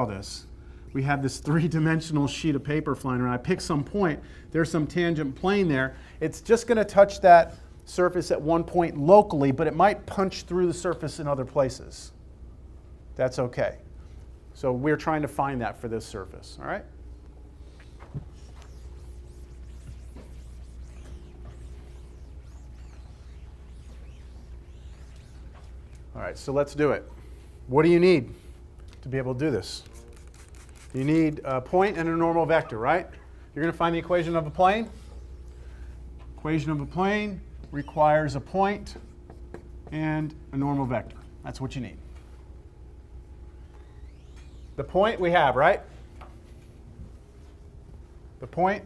this. We have this three-dimensional sheet of paper flying around. I pick some point, there's some tangent plane there. It's just going to touch that surface at one point locally, but it might punch through the surface in other places. That's okay. So we're trying to find that for this surface, all right? All right, so let's do it. What do you need to be able to do this? You need a point and a normal vector, right? You're going to find the equation of a plane. Equation of a plane requires a point and a normal vector. That's what you need. The point we have, right? The point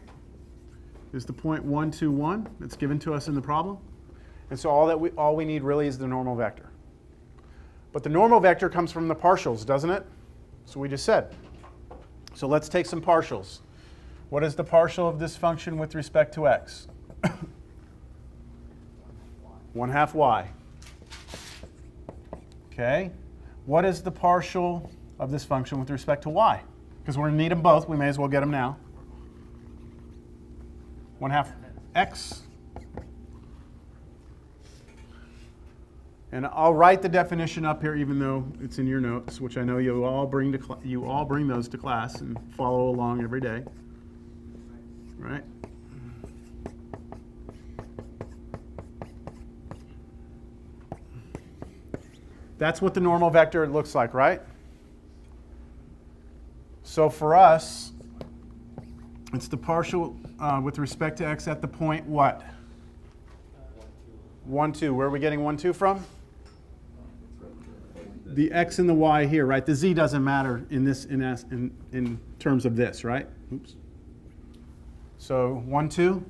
is the point 1, 2, 1 that's given to us in the problem. And so all we need really is the normal vector. But the normal vector comes from the partials, doesn't it? So we just said. So let's take some partials. What is the partial of this function with respect to x? 1/2 y. Okay. What is the partial of this function with respect to y? Because we're going to need them both. We may as well get them now. 1/2 x. And I'll write the definition up here, even though it's in your notes, which I know you all bring those to class and follow along every day, right? That's what the normal vector looks like, right? So for us, it's the partial with respect to x at the point what? 1, 2. Where are we getting 1, 2 from? The x and the y here, right? The z doesn't matter in this in terms of this, right? Oops. So 1, 2.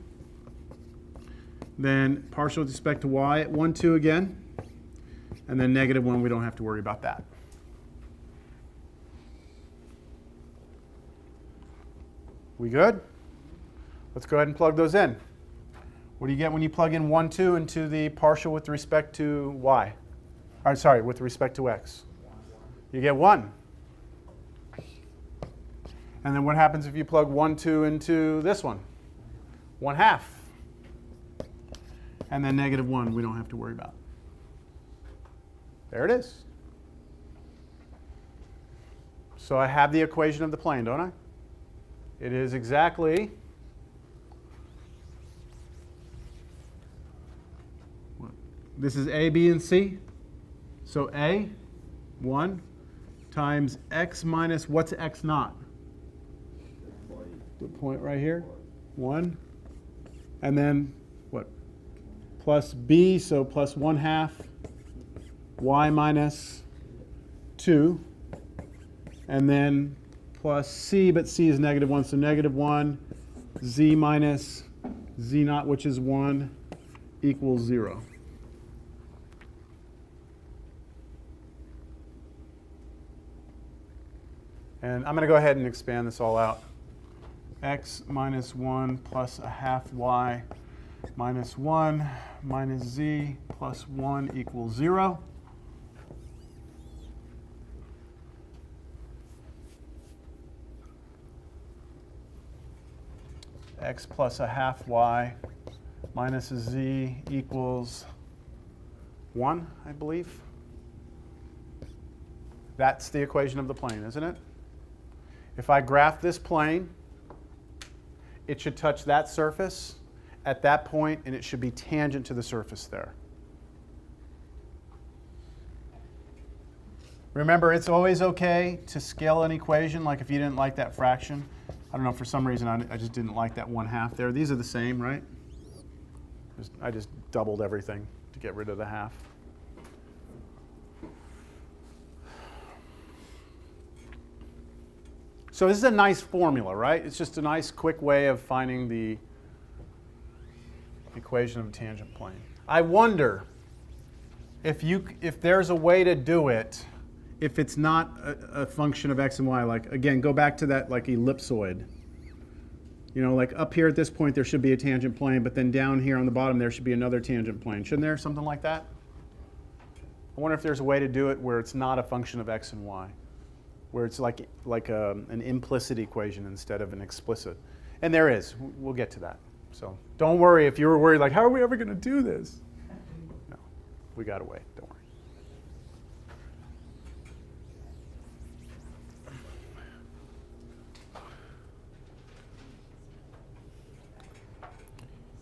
Then partial with respect to y at 1, 2 again. And then -1, we don't have to worry about that. We good? Let's go ahead and plug those in. What do you get when you plug in 1, 2 into the partial with respect to y? Or, sorry, with respect to x? You get 1. And then what happens if you plug 1, 2 into this one? 1/2. And then -1 we don't have to worry about. There it is. So I have the equation of the plane, don't I? It is exactly this is A, B, and C. So A, 1, times x minus, what's x naught? The point right here, 1. And then what? Plus B, so plus 1/2 y minus 2. And then plus C, but C is -1, so -1, z minus z naught, which is 1, equals 0. And I'm going to go ahead and expand this all out. X minus 1 plus 1/2 y minus 1 minus z plus 1 equals 0. X plus 1/2 y minus a z equals 1, I believe. That's the equation of the plane, isn't it? If I graph this plane, it should touch that surface at that point, and it should be tangent to the surface there. Remember, it's always okay to scale an equation, like if you didn't like that fraction. I don't know, for some reason I just didn't like that 1/2 there. These are the same, right? I just doubled everything to get rid of the half. So this is a nice formula, right? It's just a nice, quick way of finding the equation of a tangent plane. I wonder if there's a way to do it if it's not a function of x and y. Like, again, go back to that like ellipsoid. You know, like up here at this point there should be a tangent plane, but then down here on the bottom there should be another tangent plane. Shouldn't there? Something like that? I wonder if there's a way to do it where it's not a function of x and y. where it's like an implicit equation instead of an explicit. And there is. We'll get to that. So don't worry if you were worried, like, how are we ever going to do this? No, we got a way. Don't worry.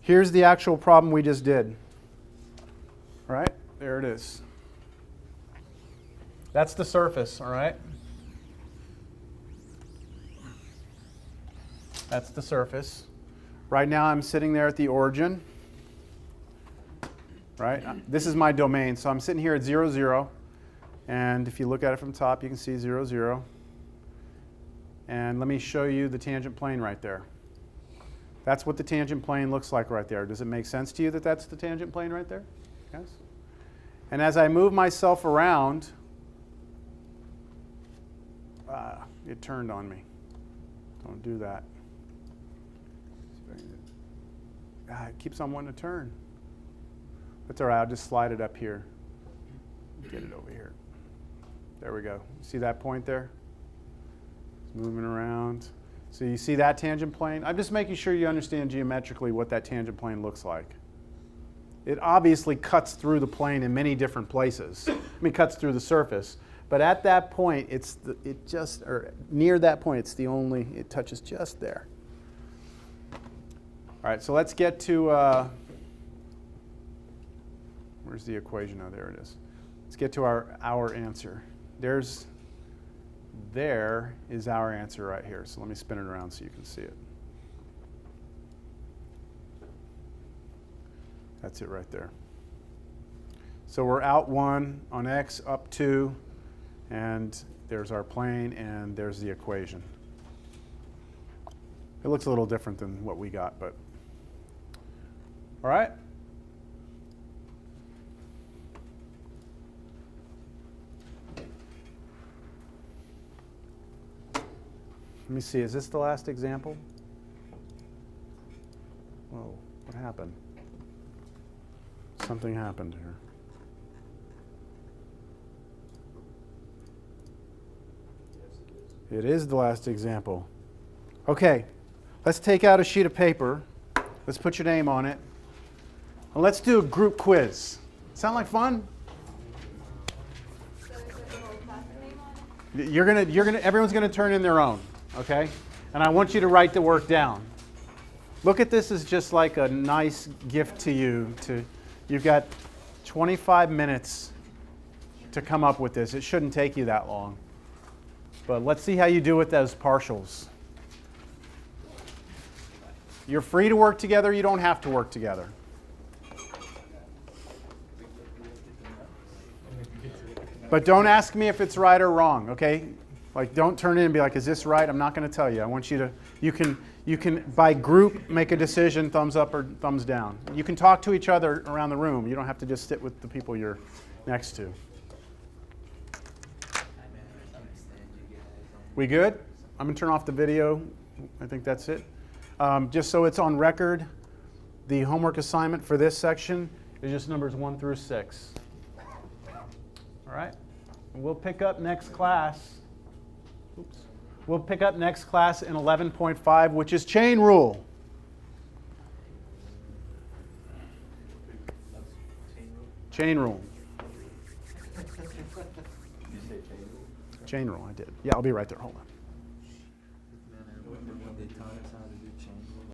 Here's the actual problem we just did. All right, there it is. That's the surface, all right? That's the surface. Right now I'm sitting there at the origin. Right? This is my domain, so I'm sitting here at 0, 0. And if you look at it from the top, you can see 0, 0. And let me show you the tangent plane right there. That's what the tangent plane looks like right there. Does it make sense to you that that's the tangent plane right there? Yes? And as I move myself around, it turned on me. Don't do that. It keeps on wanting to turn. That's all right, I'll just slide it up here. Get it over here. There we go. See that point there? It's moving around. So you see that tangent plane? I'm just making sure you understand geometrically what that tangent plane looks like. It obviously cuts through the plane in many different places. Cuts through the surface. But at that point, near that point, it touches just there. All right, so let's get to, where's the equation? Oh, there it is. Let's get to our answer. There is our answer right here. So let me spin it around so you can see it. That's it right there. So we're out 1 on x, up 2, and there's our plane, and there's the equation. It looks a little different than what we got, but all right. Let me see, is this the last example? Whoa, what happened? Something happened here. It is the last example. Okay, let's take out a sheet of paper. Let's put your name on it. And let's do a group quiz. Sound like fun? So is there the whole class name on it? Everyone's gonna turn in their own, okay? And I want you to write the work down. Look at this as just like a nice gift to you. You've got 25 minutes to come up with this. It shouldn't take you that long. But let's see how you do with those partials. You're free to work together. You don't have to work together. But don't ask me if it's right or wrong, okay? Like, don't turn in and be like, is this right? I'm not going to tell you. I want you to, you can, by group, make a decision, thumbs up or thumbs down. You can talk to each other around the room. You don't have to just sit with the people you're next to. We good? I'm going to turn off the video. I think that's it. Just so it's on record, the homework assignment for this section is just numbers 1 through 6. All right? And we'll pick up next class. Oops. We'll pick up next class in 11.5, which is chain rule. Chain rule. Did you say chain rule? Chain rule, I did. Yeah, I'll be right there. Hold on.